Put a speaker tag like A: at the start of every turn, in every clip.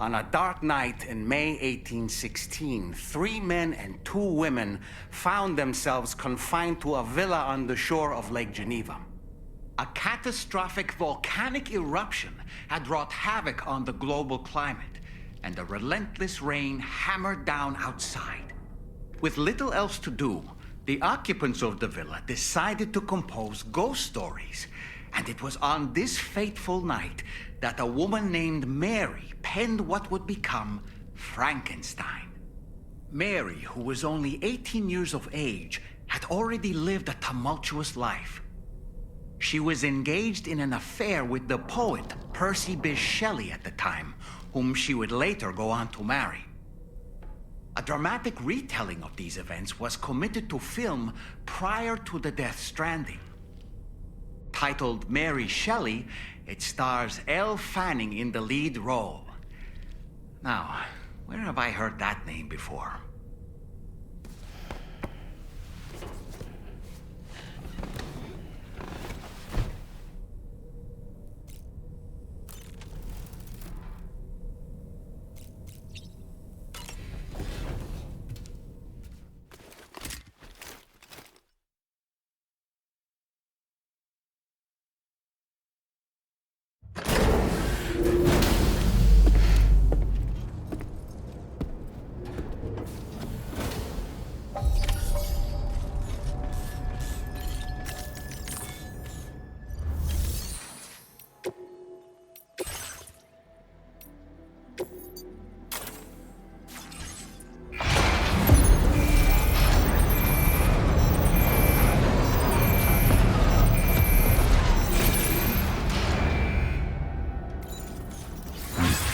A: On a dark night in May 1816, 3 men and 2 women found themselves confined to a villa on the shore of Lake Geneva. A catastrophic volcanic eruption had wrought havoc on the global climate, and a relentless rain hammered down outside. With little else to do, the occupants of the villa decided to compose ghost stories. And it was on this fateful night that a woman named Mary penned what would become Frankenstein. Mary, who was only 18 years of age, had already lived a tumultuous life. She was engaged in an affair with the poet Percy Bysshe Shelley at the time, whom she would later go on to marry. A dramatic retelling of these events was committed to film prior to the Death Stranding. Titled Mary Shelley, it stars Elle Fanning in the lead role. Now, where have I heard that name before?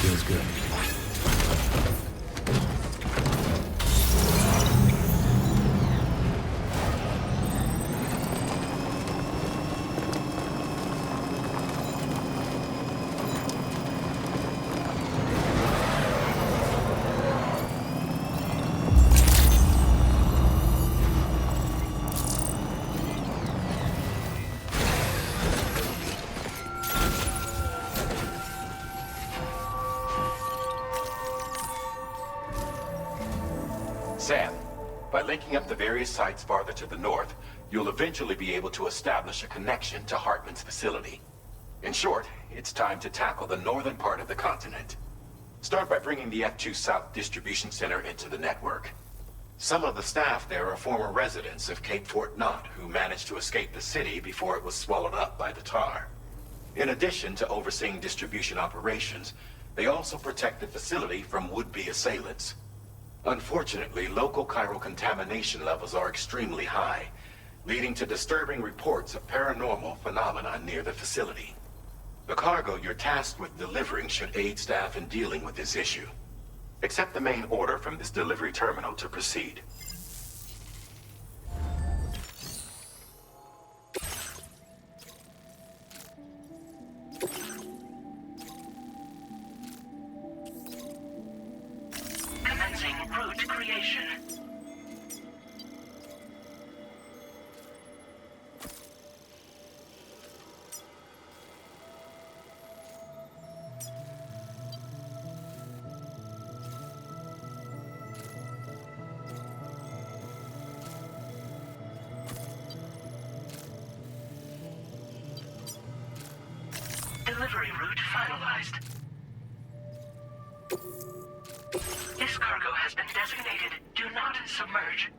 B: Feels good.
C: Sam, by linking up the various sites farther to the north, you'll eventually be able to establish a connection to Hartman's facility. In short, it's time to tackle the northern part of the continent. Start by bringing the F2 South Distribution Center into the network. Some of the staff there are former residents of Cape Fort Knott who managed to escape the city before it was swallowed up by the tar. In addition to overseeing distribution operations, they also protect the facility from would-be assailants. Unfortunately, local chiral contamination levels are extremely high, leading to disturbing reports of paranormal phenomena near the facility. The cargo you're tasked with delivering should aid staff in dealing with this issue. Accept the main order from this delivery terminal to proceed.
D: Commencing route creation. Delivery route finalized. This cargo has been designated Do Not Submerge.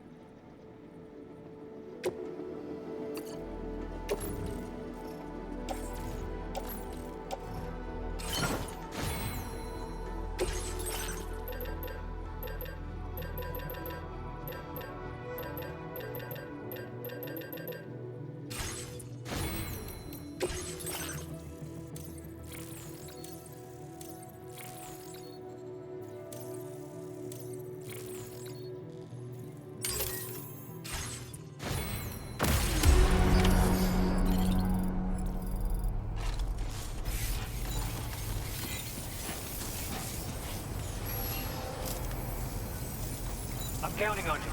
E: I'm counting on you.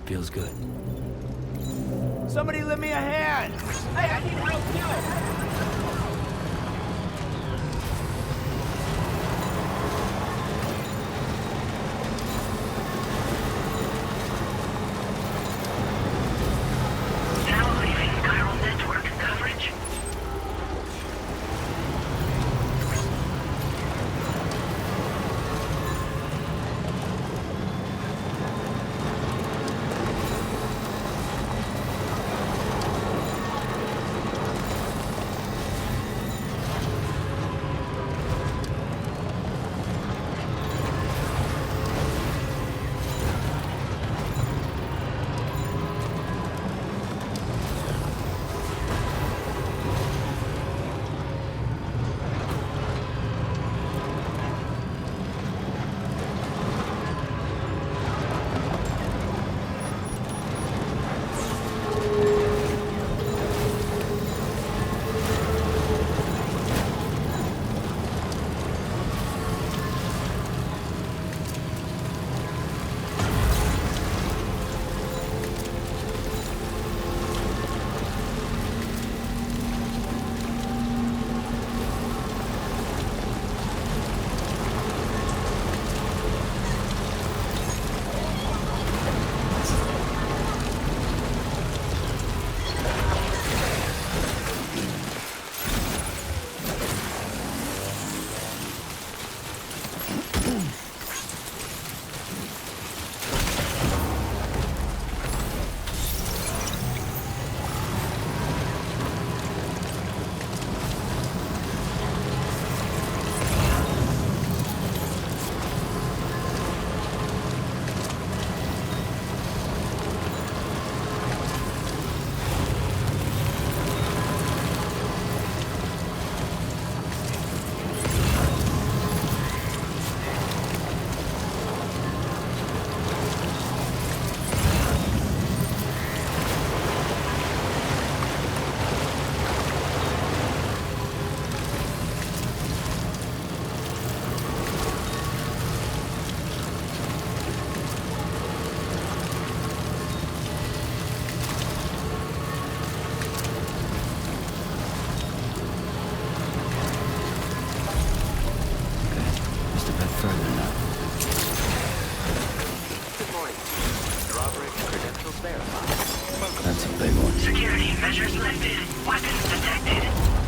B: Feels good.
F: Somebody lend me a hand! Hey, I need help too!
D: Now leaving chiral network coverage.
B: That's a big one.
D: Security measures lifted. Weapons detected.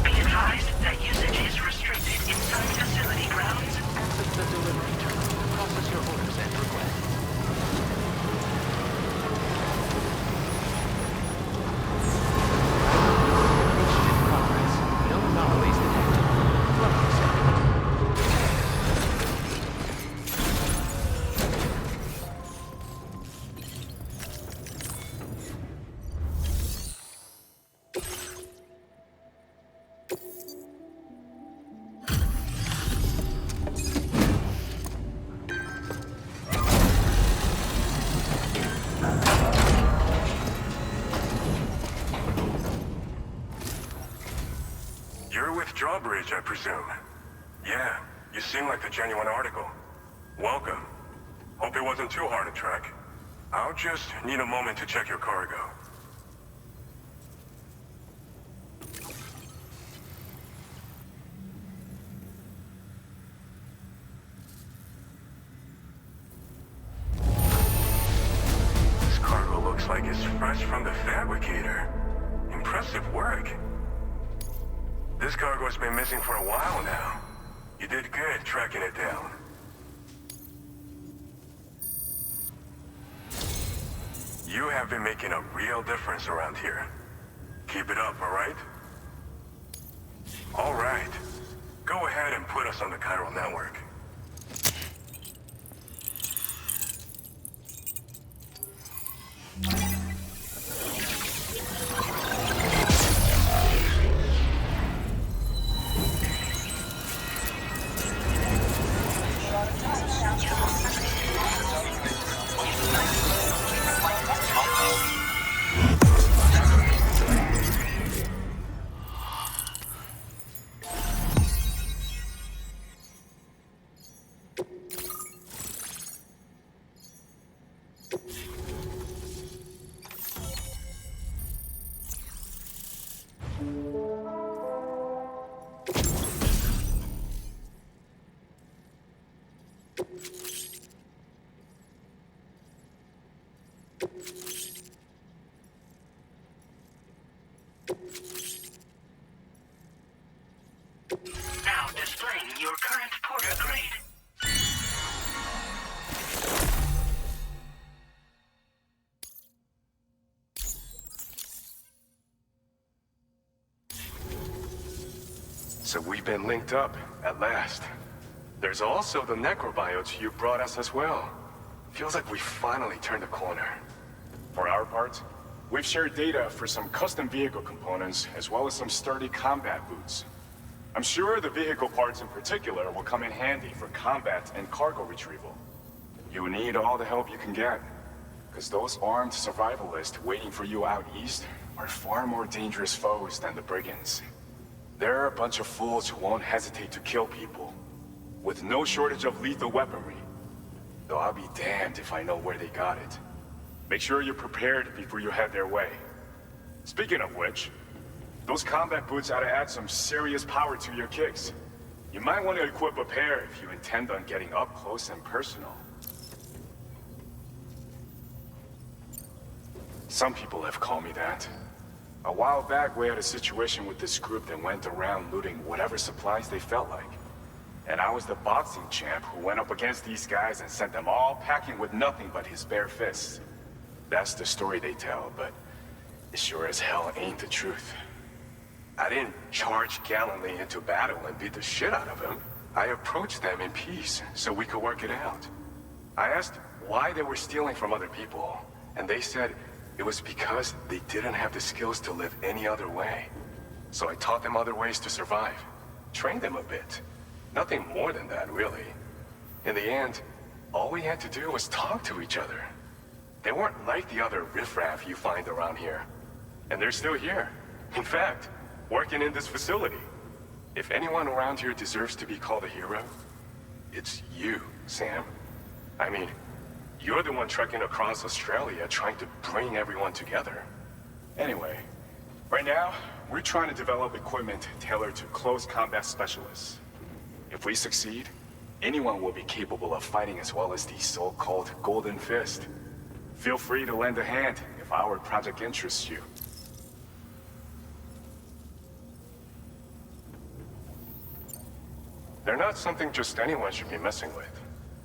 D: Be advised that usage is restricted inside facility grounds. Access the delivery terminal. Process your orders and requests. Mission in progress. No anomalies detected. Level set.
G: You're with Drawbridge, I presume. Yeah, you seem like the genuine article. Welcome. Hope it wasn't too hard to track. I'll just need a moment to check your cargo. This cargo looks like it's fresh from the fabricator. impressive work. This cargo's been missing for a while now. You did good tracking it down. You have been making a real difference around here. Keep it up, all right? All right. Go ahead and put us on the chiral network.
D: Now displaying your current porter grade.
C: So we've been linked up, at last. There's also the necrobiotes you brought us as well. Feels like we finally turned a corner.
H: For our part, we've shared data for some custom vehicle components, as well as some sturdy combat boots. I'm sure the vehicle parts in particular will come in handy for combat and cargo retrieval. You need all the help you can get, because those armed survivalists waiting for you out east are far more dangerous foes than the brigands. They're a bunch of fools who won't hesitate to kill people, with no shortage of lethal weaponry. Though I'll be damned if I know where they got it. Make sure you're prepared before you head their way. Speaking of which, those combat boots ought to add some serious power to your kicks. You might want to equip a pair if you intend on getting up close and personal. Some people have called me that. A while back, we had a situation with this group that went around looting whatever supplies they felt like. And I was the boxing champ who went up against these guys and sent them all packing with nothing but his bare fists. That's the story they tell, but it sure as hell ain't the truth. I didn't charge gallantly into battle and beat the shit out of them. I approached them in peace so we could work it out. I asked why they were stealing from other people, and they said it was because they didn't have the skills to live any other way. So I taught them other ways to survive, trained them a bit. Nothing more than that, really. In the end, all we had to do was talk to each other. They weren't like the other riffraff you find around here. And they're still here. In fact, working in this facility. If anyone around here deserves to be called a hero, it's you, Sam. I mean, you're the one trekking across Australia trying to bring everyone together. Anyway, right now, we're trying to develop equipment tailored to close combat specialists. If we succeed, anyone will be capable of fighting as well as the so-called Golden Fist. Feel free to lend a hand if our project interests you. They're not something just anyone should be messing with.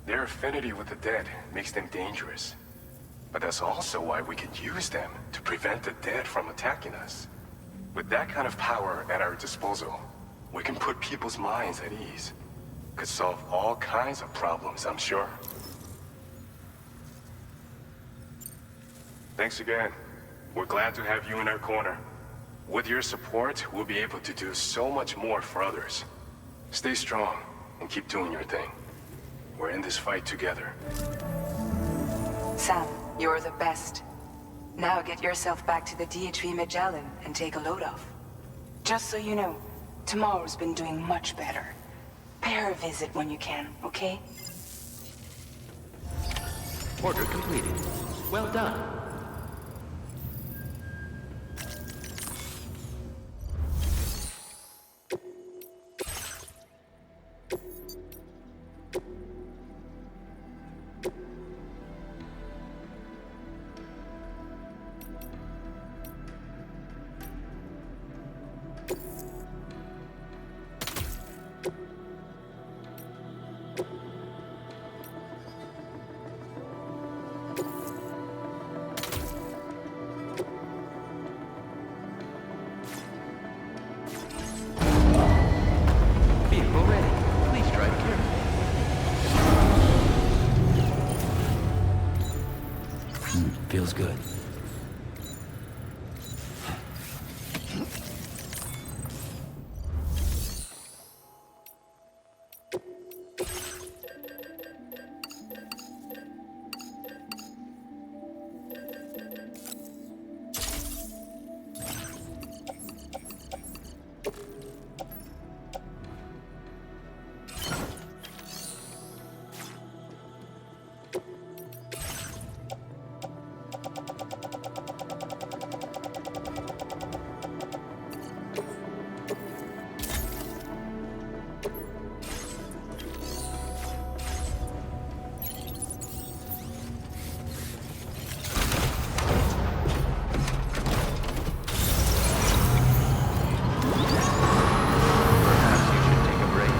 H: Their affinity with the dead makes them dangerous. But that's also why we can use them to prevent the dead from attacking us. With that kind of power at our disposal, we can put people's minds at ease. Could solve all kinds of problems, I'm sure. Thanks again. We're glad to have you in our corner. With your support, we'll be able to do so much more for others. Stay strong and keep doing your thing. We're in this fight together.
I: Sam, you're the best. Now get yourself back to the DHV Magellan and take a load off. Just so you know, tomorrow's been doing much better. Pay her a visit when you can, okay?
B: Order completed. Well done.
J: Feels good.
B: Perhaps you should take a break.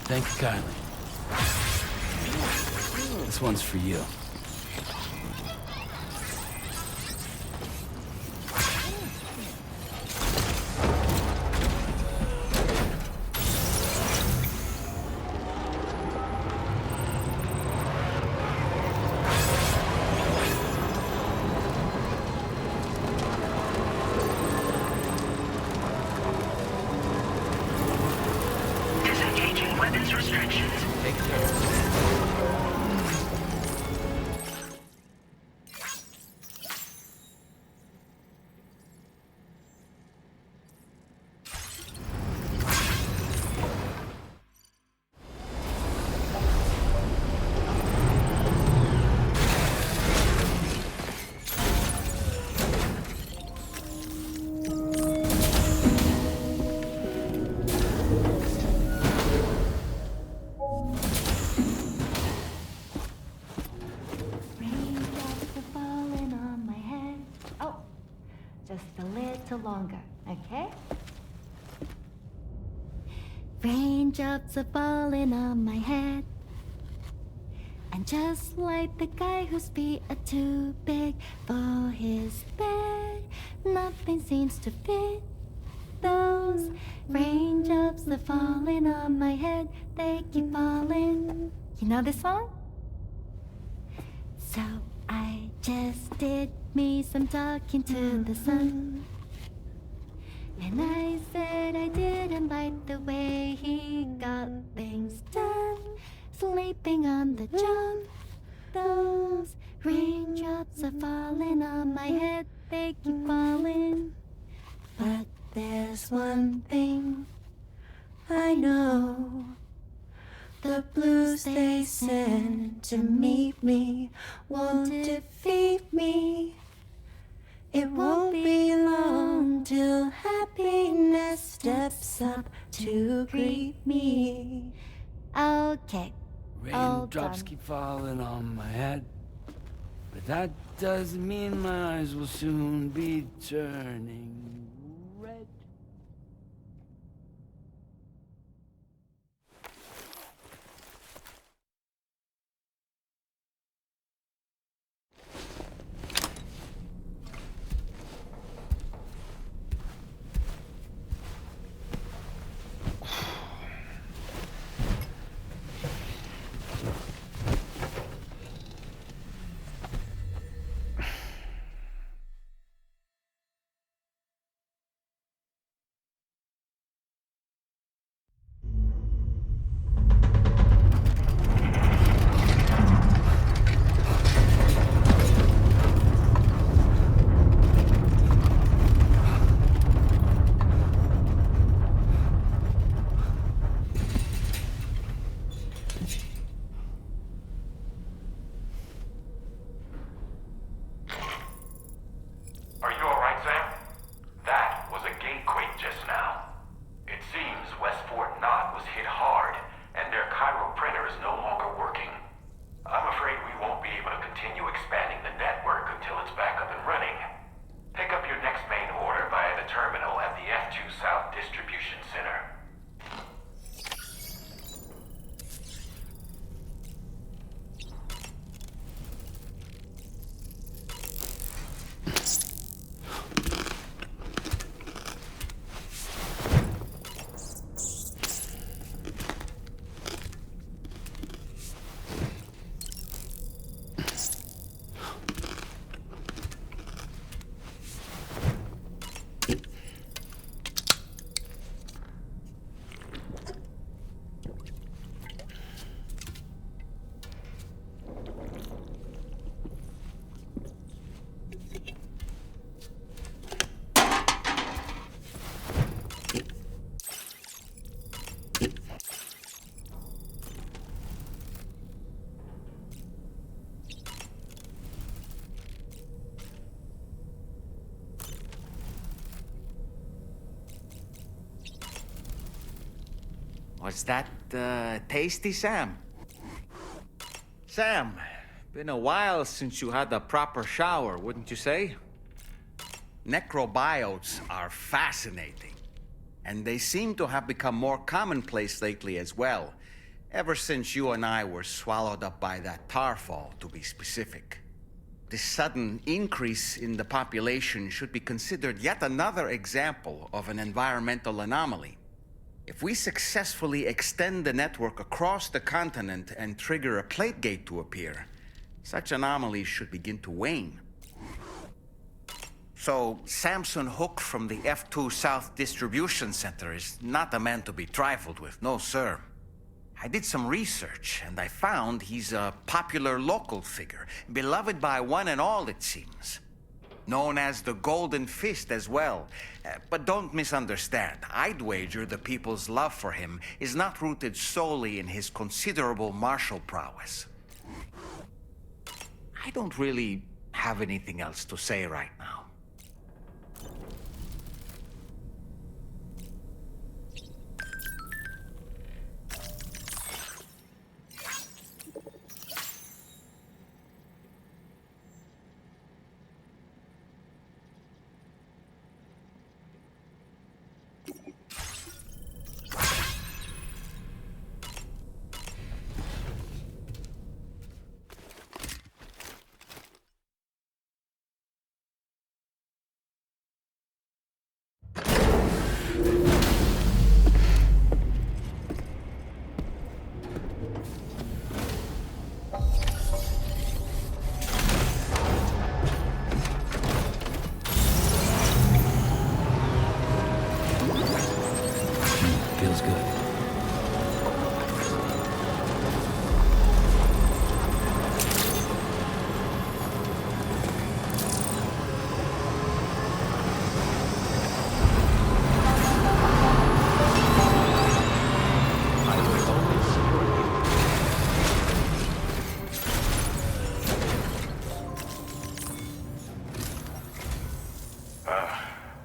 J: Thank you kindly. This one's for you.
D: Disengaging weapons restrictions.
B: Take care.
K: Raindrops are falling on my head. Oh, just a little longer, okay? Raindrops are falling on my head. And just like the guy whose feet are too big for his bed, nothing seems to fit. Those raindrops are falling on my head, they keep falling. You know this song? So I just did me some talking to the sun. And I said I didn't like the way he got things done. Sleeping on the job. Those raindrops are falling on my head, they keep falling. But there's one thing I know. The blues they send to meet me won't defeat me. It won't be long till happiness steps up to greet me. Okay. all
J: Raindrops
K: done.
J: keep falling on my head, but that doesn't mean my eyes will soon be turning red.
A: Was that tasty, Sam? Sam, been a while since you had a proper shower, wouldn't you say? Necrobiotes are fascinating, and they seem to have become more commonplace lately as well, ever since you and I were swallowed up by that tarfall, to be specific. This sudden increase in the population should be considered yet another example of an environmental anomaly. If we successfully extend the network across the continent and trigger a plate gate to appear, such anomalies should begin to wane. So, Samson Hook from the F2 South Distribution Center is not a man to be trifled with, no sir. I did some research, and I found he's a popular local figure, beloved by one and all, it seems. Known as the Golden Fist as well. But don't misunderstand. I'd wager the people's love for him is not rooted solely in his considerable martial prowess. I don't really have anything else to say right now.
J: Feels good.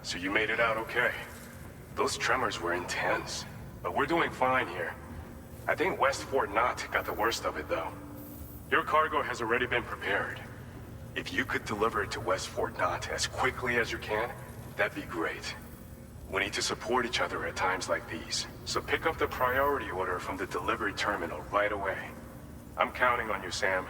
G: So you made it out okay. Those tremors were intense, but we're doing fine here. I think West Fort Knott got the worst of it, though. Your cargo has already been prepared. If you could deliver it to West Fort Knott as quickly as you can, that'd be great. We need to support each other at times like these, so pick up the priority order from the delivery terminal right away. I'm counting on you, Sam.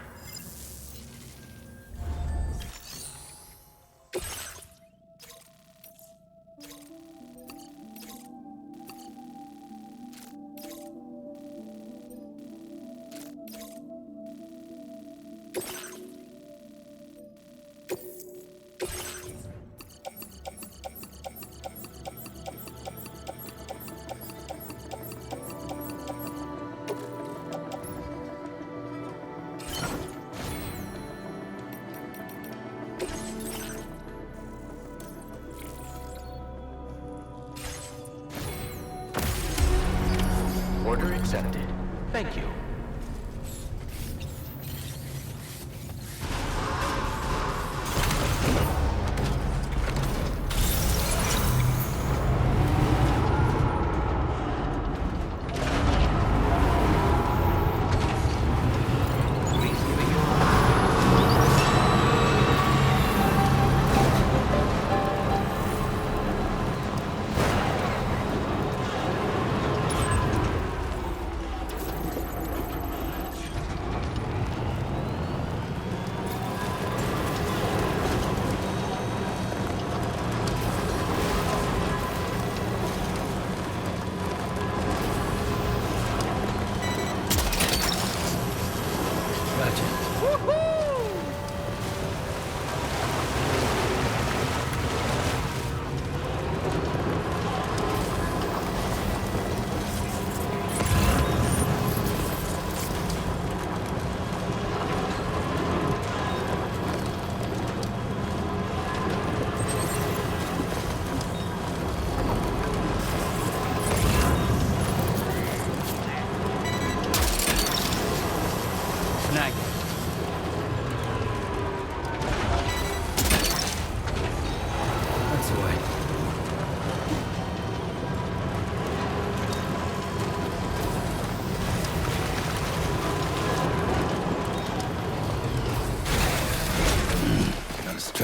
B: Order accepted. Thank you.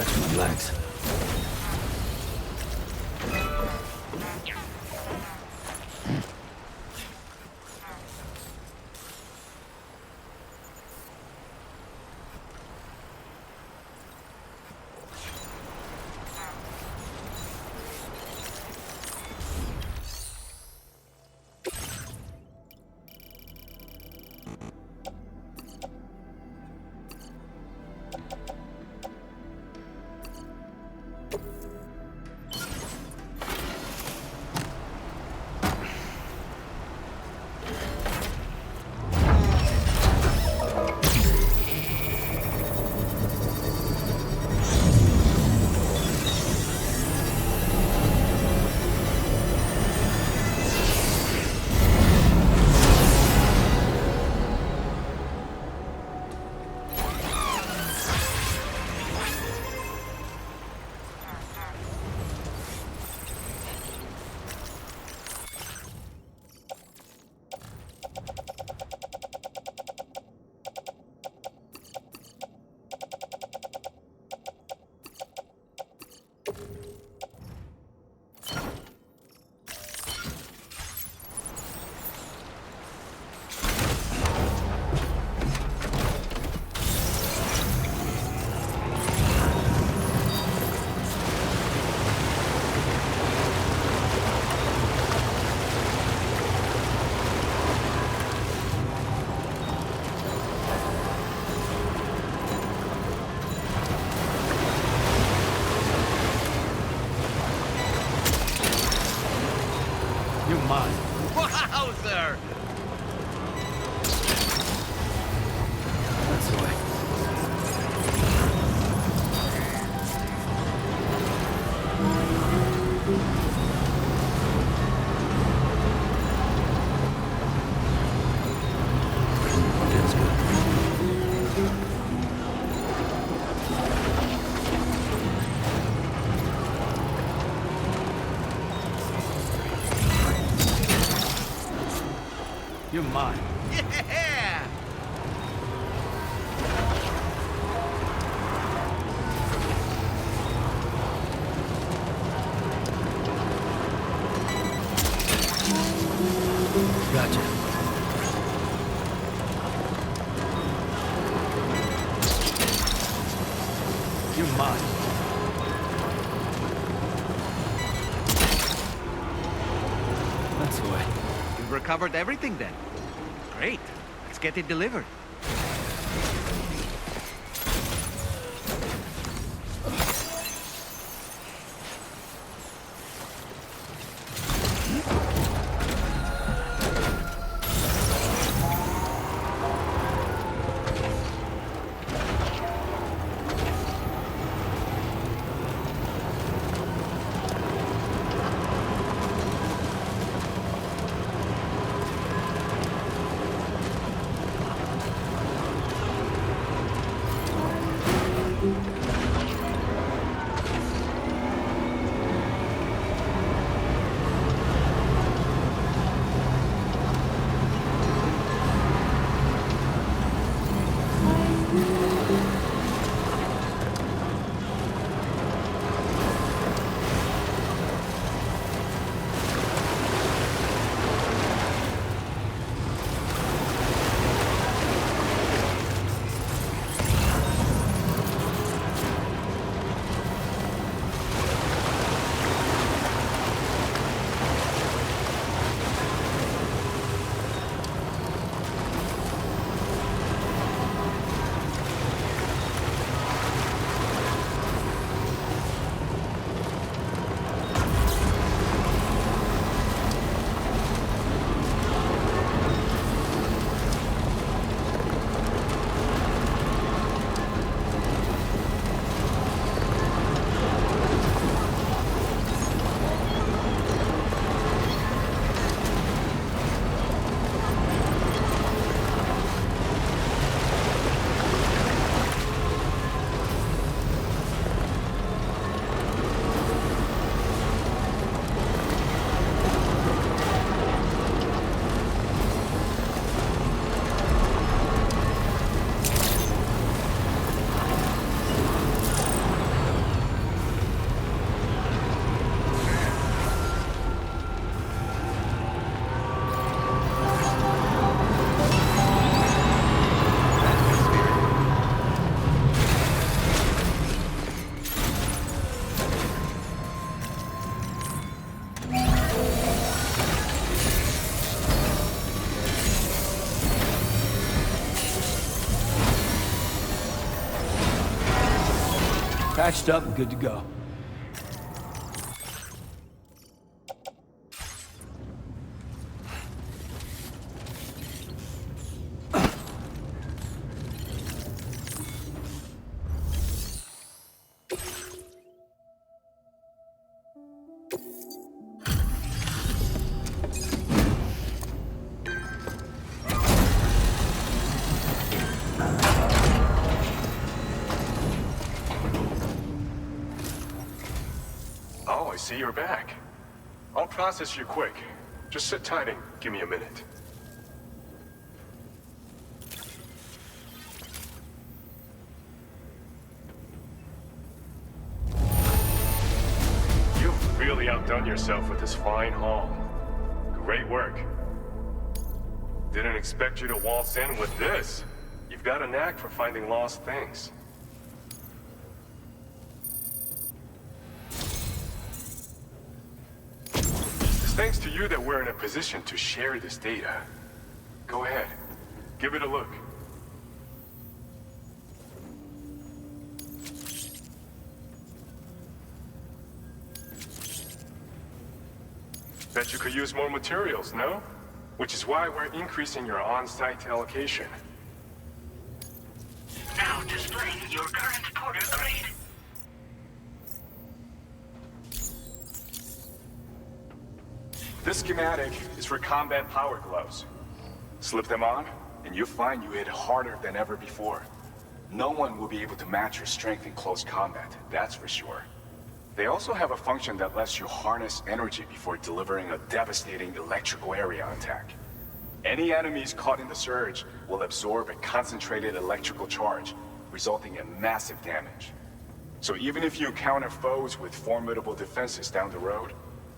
J: stretch my legs. You're mine.
A: Wowzer!
J: That's the way. Feels good. You're mine.
A: Yeah!
J: Gotcha. You're mine. That's the way.
A: You've recovered everything then. Great. Let's get it delivered.
J: Patched up and good to go.
H: Oh, I see you're back. I'll process you quick. Just sit tight and give me a minute. You've really outdone yourself with this fine haul. Great work. Didn't expect you to waltz in with this. You've got a knack for finding lost things. It's thanks to you that we're in a position to share this data. Go ahead. Give it a look. Bet you could use more materials, no? Which is why we're increasing your on-site allocation.
D: Now displaying your current porter grade.
H: This schematic is for combat power gloves. Slip them on, and you'll find you hit harder than ever before. No one will be able to match your strength in close combat, that's for sure. They also have a function that lets you harness energy before delivering a devastating electrical area attack. Any enemies caught in the surge will absorb a concentrated electrical charge, resulting in massive damage. So even if you encounter foes with formidable defenses down the road,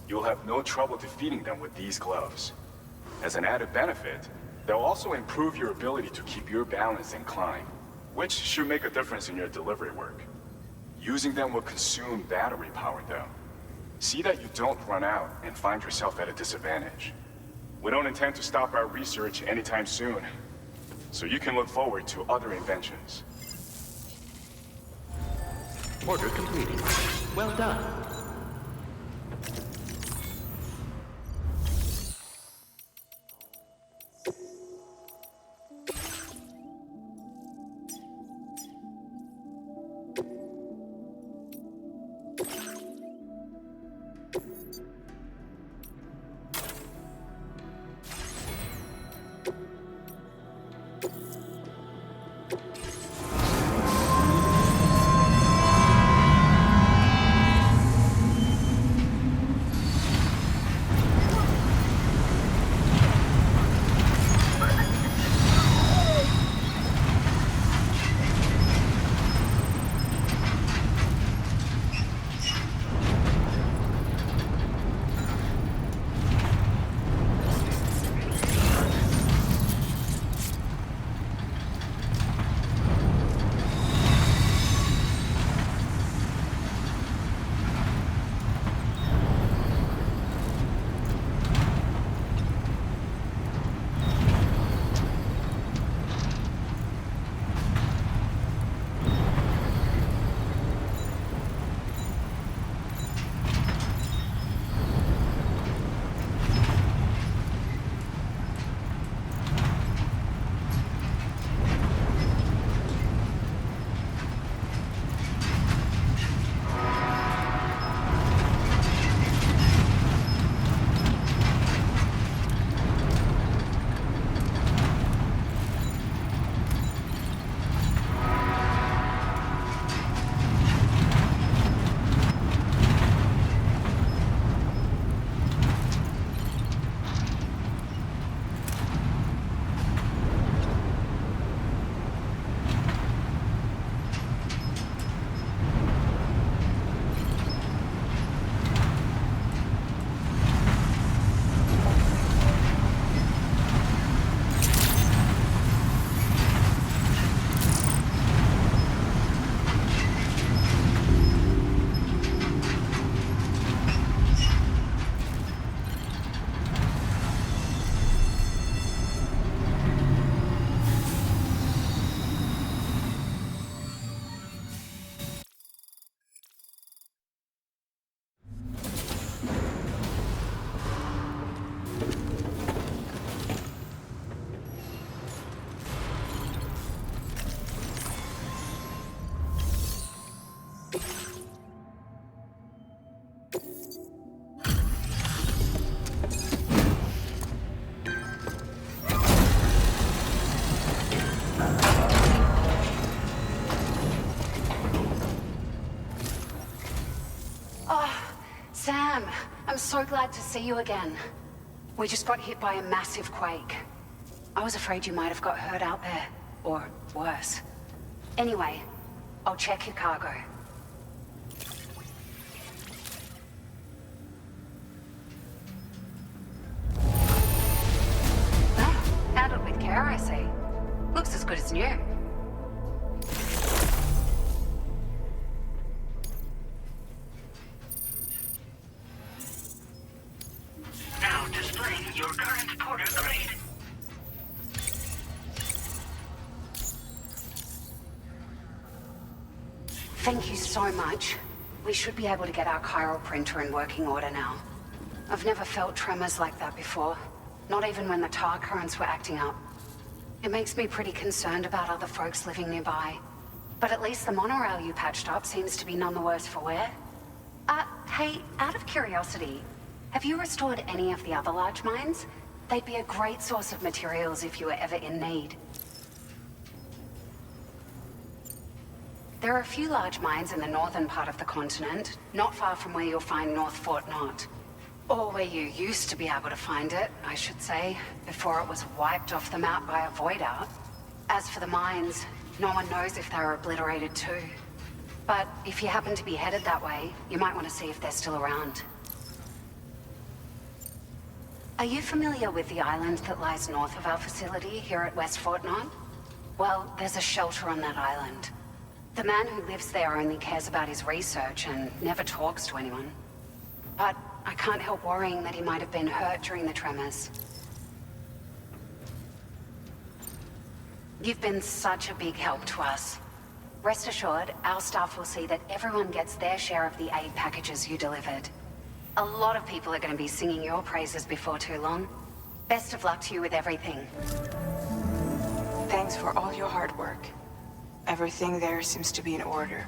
H: you'll have no trouble defeating them with these gloves. As an added benefit, they'll also improve your ability to keep your balance and climb, which should make a difference in your delivery work. Using them will consume battery power, though. See that you don't run out and find yourself at a disadvantage. We don't intend to stop our research anytime soon, so you can look forward to other inventions.
B: Order completed. Well done.
L: Sam, I'm so glad to see you again. We just got hit by a massive quake. I was afraid you might have got hurt out there, or worse. Anyway, I'll check your cargo. Ah, handled with care, I see. Looks as good as new.
D: Now displaying your current porter grade.
L: Thank you so much. We should be able to get our chiral printer in working order now. I've never felt tremors like that before, not even when the tar currents were acting up. It makes me pretty concerned about other folks living nearby. But at least the monorail you patched up seems to be none the worse for wear. Hey, out of curiosity, have you restored any of the other large mines? They'd be a great source of materials if you were ever in need. There are a few large mines in the northern part of the continent, not far from where you'll find North Fort Knot. Or where you used to be able to find it, I should say, before it was wiped off the map by a void out. As for the mines, no one knows if they were obliterated too. But if you happen to be headed that way, you might want to see if they're still around. Are you familiar with the island that lies north of our facility here at West Fort Knot? Well, there's a shelter on that island. The man who lives there only cares about his research and never talks to anyone. But I can't help worrying that he might have been hurt during the tremors. You've been such a big help to us. Rest assured, our staff will see that everyone gets their share of the aid packages you delivered. A lot of people are going to be singing your praises before too long. Best of luck to you with everything.
I: Thanks for all your hard work. Everything there seems to be in order.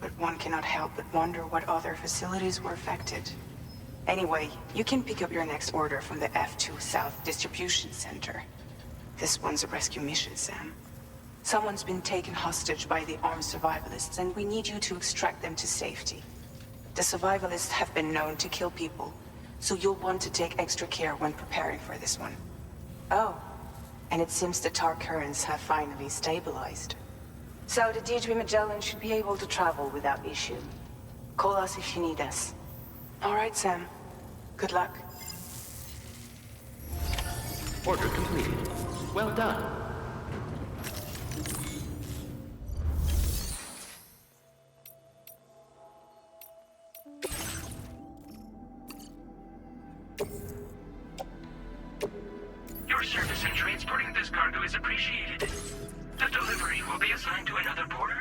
I: But one cannot help but wonder what other facilities were affected. Anyway, you can pick up your next order from the F2 South Distribution Center. This one's a rescue mission, Sam. Someone's been taken hostage by the armed survivalists, and we need you to extract them to safety. The survivalists have been known to kill people, so you'll want to take extra care when preparing for this one. Oh, and it seems the tar currents have finally stabilized. So the DHB Magellan should be able to travel without issue. Call us if you need us. All right, Sam. Good luck.
B: Order completed. Well done.
D: Your service in transporting this cargo is appreciated. The delivery will be assigned to another porter.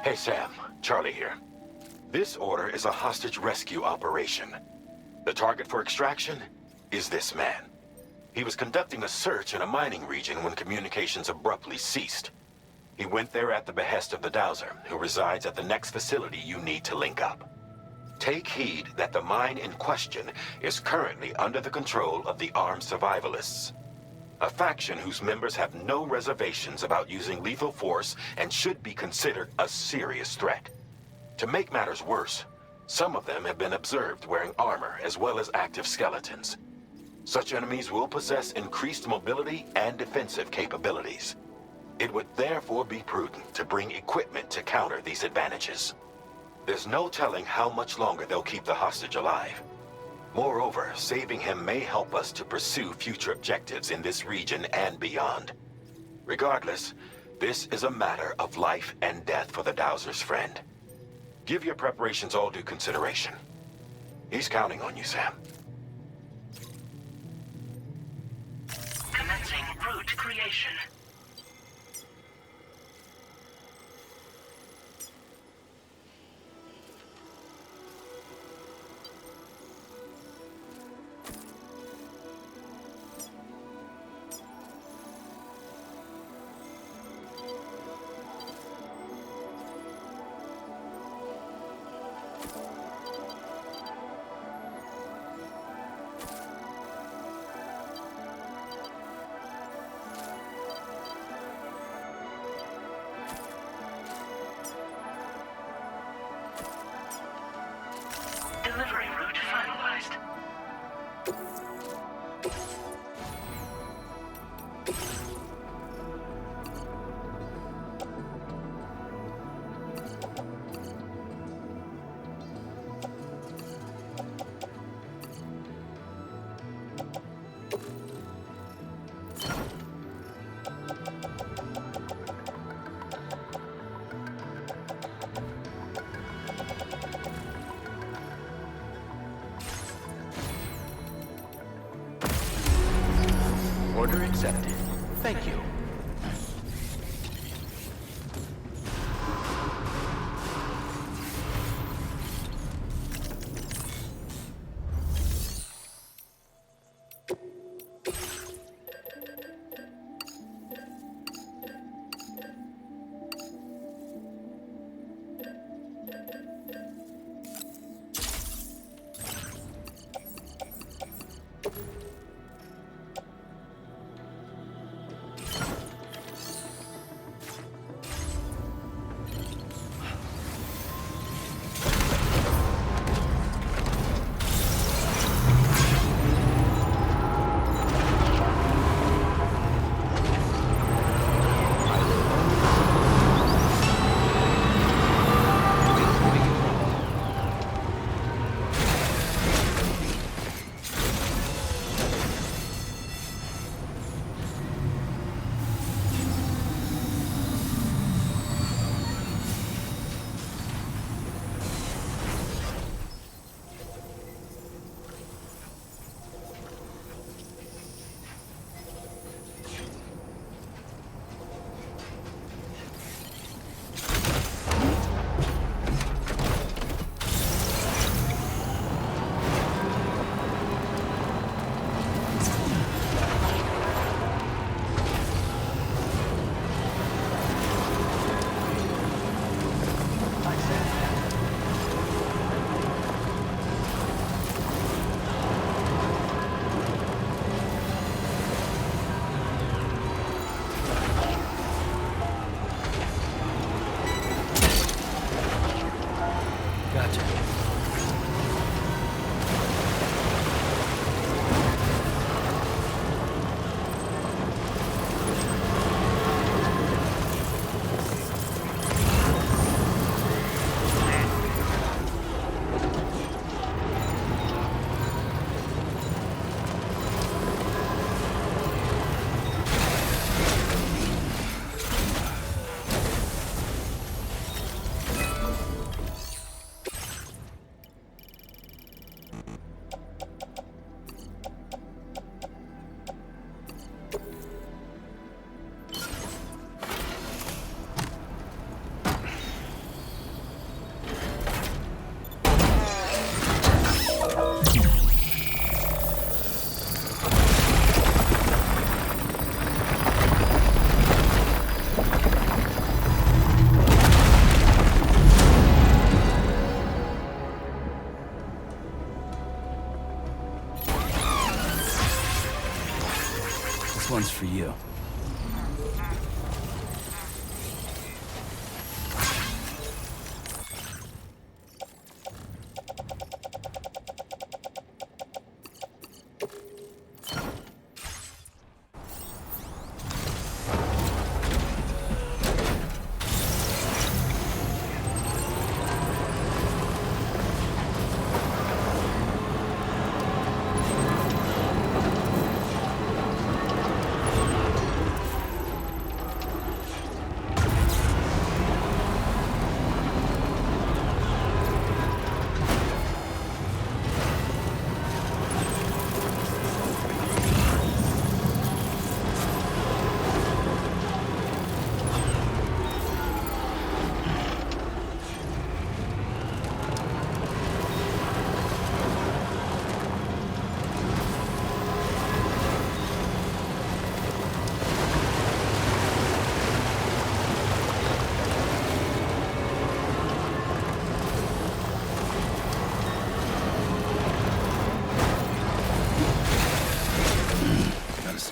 C: Hey, Sam. Charlie here. This order is a hostage rescue operation. The target for extraction is this man. He was conducting a search in a mining region when communications abruptly ceased. He went there at the behest of the Dowser, who resides at the next facility you need to link up. Take heed that the mine in question is currently under the control of the armed survivalists, a faction whose members have no reservations about using lethal force and should be considered a serious threat. To make matters worse, some of them have been observed wearing armor as well as active skeletons. Such enemies will possess increased mobility and defensive capabilities. It would therefore be prudent to bring equipment to counter these advantages. There's no telling how much longer they'll keep the hostage alive. Moreover, saving him may help us to pursue future objectives in this region and beyond. Regardless, this is a matter of life and death for the Dowser's friend. Give your preparations all due consideration. He's counting on you, Sam.
D: Commencing route creation. Delivery route finalized.
B: Order accepted. Thank you.
J: for you.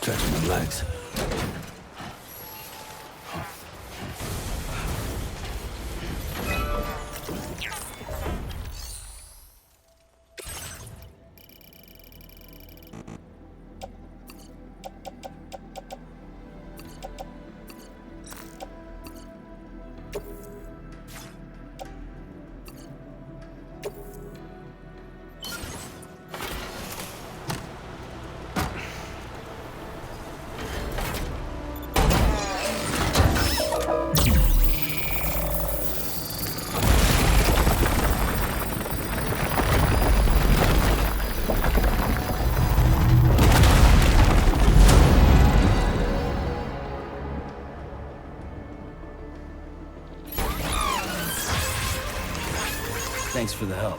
J: Stretch my legs. Thanks for the help.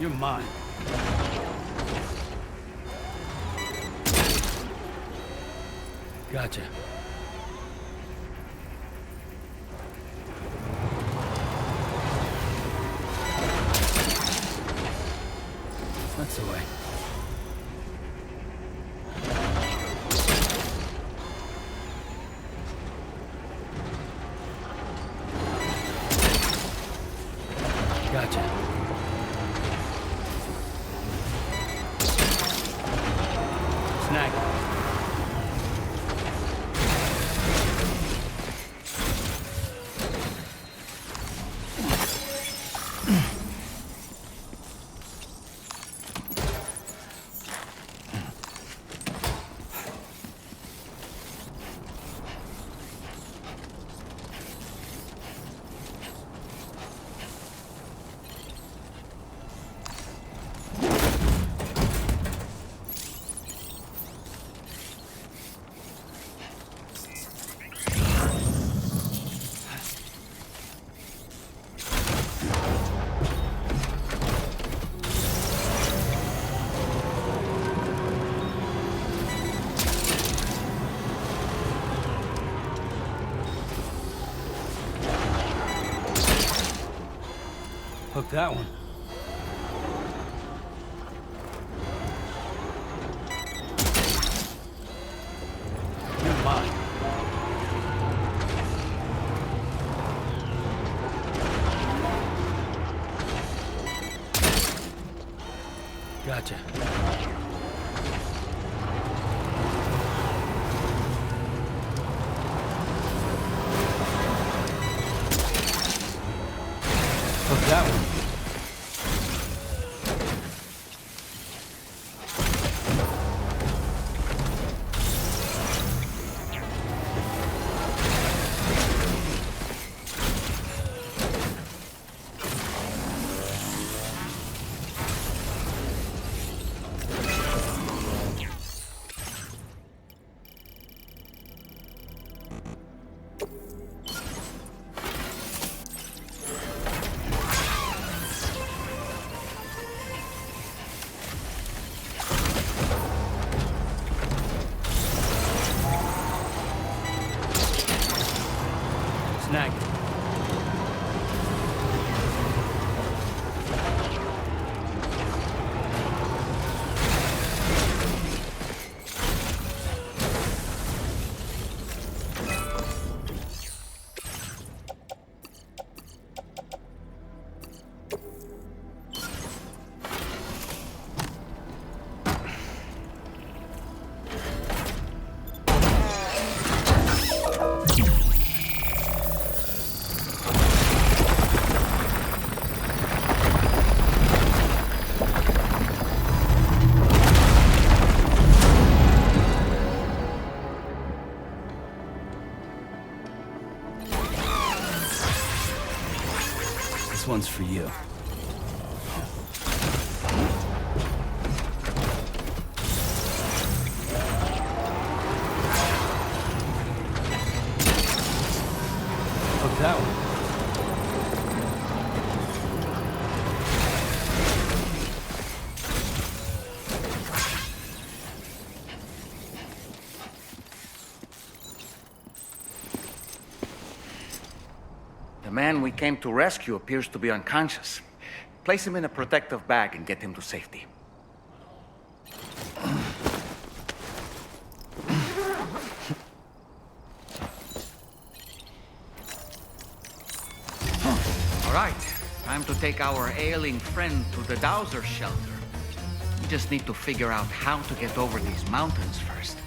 J: You're mine. Gotcha. That's the way. Gotcha. Snag. Hook that one. You're mine. Gotcha. Hook that one. Snag. This one's for you. Hook that one.
A: The man we came to rescue appears to be unconscious. Place him in a protective bag and get him to safety. All right, time to take our ailing friend to the Dowser shelter. We just need to figure out how to get over these mountains first.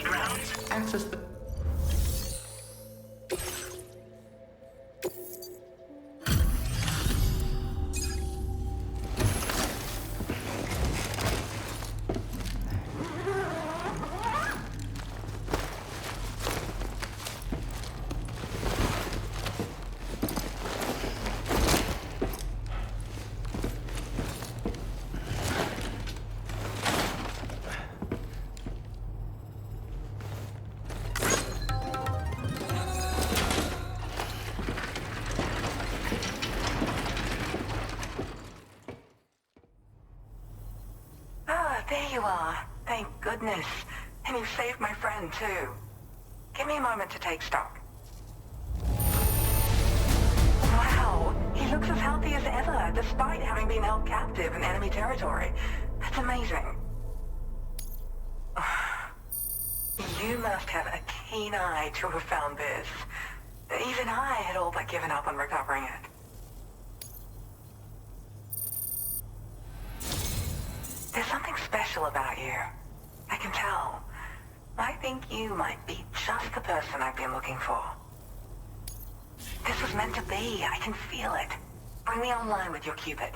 D: facility grounds.
B: Access the...
M: There you are. Thank goodness. And you saved my friend, too. Give me a moment to take stock. Wow, he looks as healthy as ever, despite having been held captive in enemy territory. That's amazing. You must have a keen eye to have found this. Even I had all but given up on recovering it. There's something special about you. I can tell. I think you might be just the person I've been looking for. This was meant to be. I can feel it. Bring me online with your Cupid.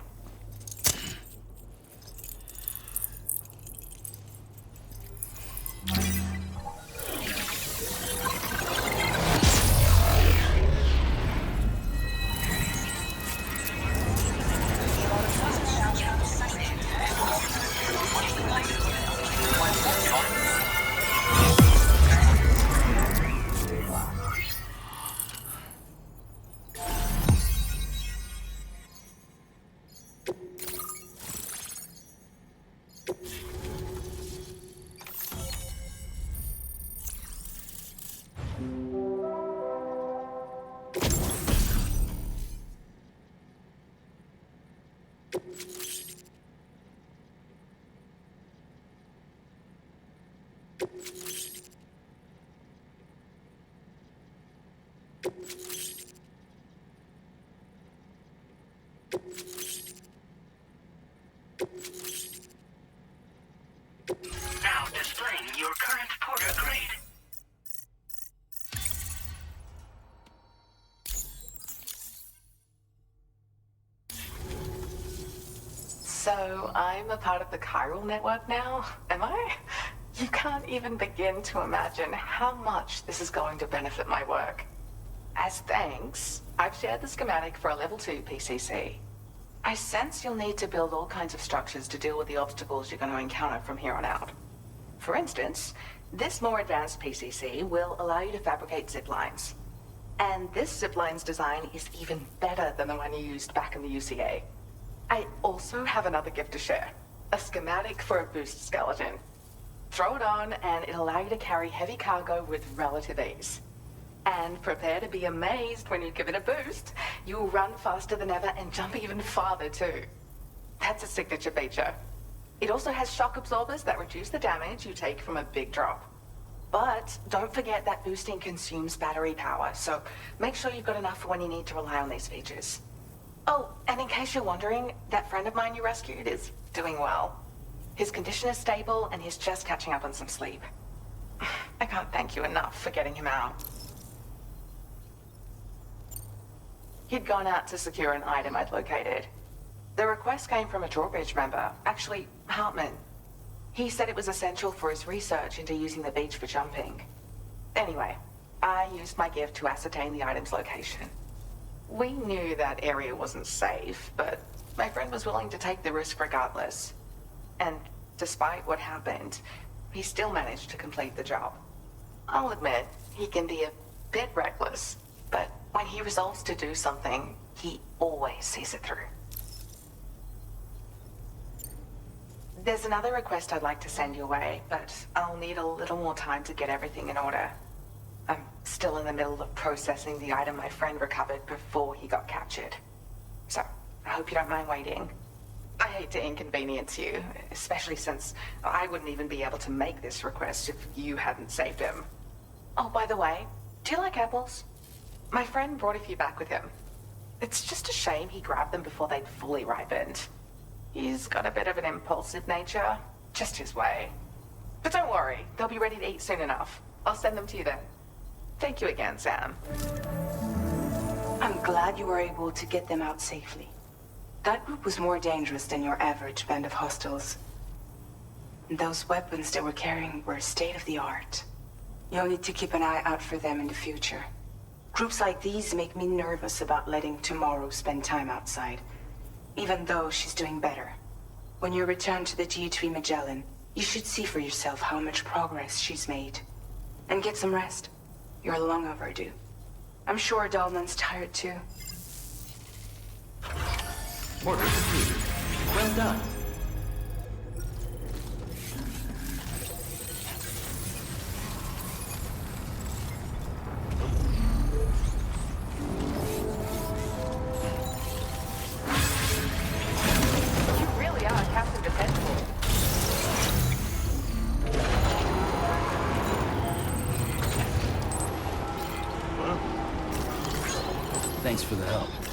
D: Now displaying your current Porter grade.
I: So, I'm a part of the Chiral network now, am I? You can't even begin to imagine how much this is going to benefit my work. As thanks, I've shared the schematic for a level 2 PCC. I sense you'll need to build all kinds of structures to deal with the obstacles you're going to encounter from here on out. For instance, this more advanced PCC will allow you to fabricate zip lines. And this zip line's design is even better than the one you used back in the UCA. I also have another gift to share. A schematic for a boost skeleton. Throw it on and it'll allow you to carry heavy cargo with relative ease. And prepare to be amazed when you give it a boost. You'll run faster than ever and jump even farther too. That's a signature feature. It also has shock absorbers that reduce the damage you take from a big drop. But don't forget that boosting consumes battery power, so make sure you've got enough for when you need to rely on these features. Oh, and in case you're wondering, that friend of mine you rescued is doing well. His condition is stable and he's just catching up on some sleep. I can't thank you enough for getting him out. He'd gone out to secure an item I'd located. The request came from a drawbridge member, actually, Hartman. He said it was essential for his research into using the beach for jumping. Anyway, I used my gift to ascertain the item's location. We knew that area wasn't safe, but my friend was willing to take the risk regardless. And despite what happened, he still managed to complete the job. I'll admit, he can be a bit reckless, but when he resolves to do something, he always sees it through. There's another request I'd like to send your way, but I'll need a little more time to get everything in order. I'm still in the middle of processing the item my friend recovered before he got captured. So, I hope you don't mind waiting. I hate to inconvenience you, especially since I wouldn't even be able to make this request if you hadn't saved him. Oh, by the way, do you like apples? My friend brought a few back with him. It's just a shame he grabbed them before they'd fully ripened. He's got a bit of an impulsive nature, just his way.
N: But don't worry, they'll be ready to eat soon enough. I'll send them to you then. Thank you again, Sam.
I: I'm glad you were able to get them out safely. That group was more dangerous than your average band of hostiles. Those weapons they were carrying were state-of-the-art. You'll need to keep an eye out for them in the future. Groups like these make me nervous about letting Tomorrow spend time outside, even though she's doing better. When you return to the DHV Magellan, you should see for yourself how much progress she's made. And get some rest. You're long overdue. I'm sure Dahlman's tired too.
B: Order completed. Well done.
N: You really are Captain Dependable.
J: Thanks for the help.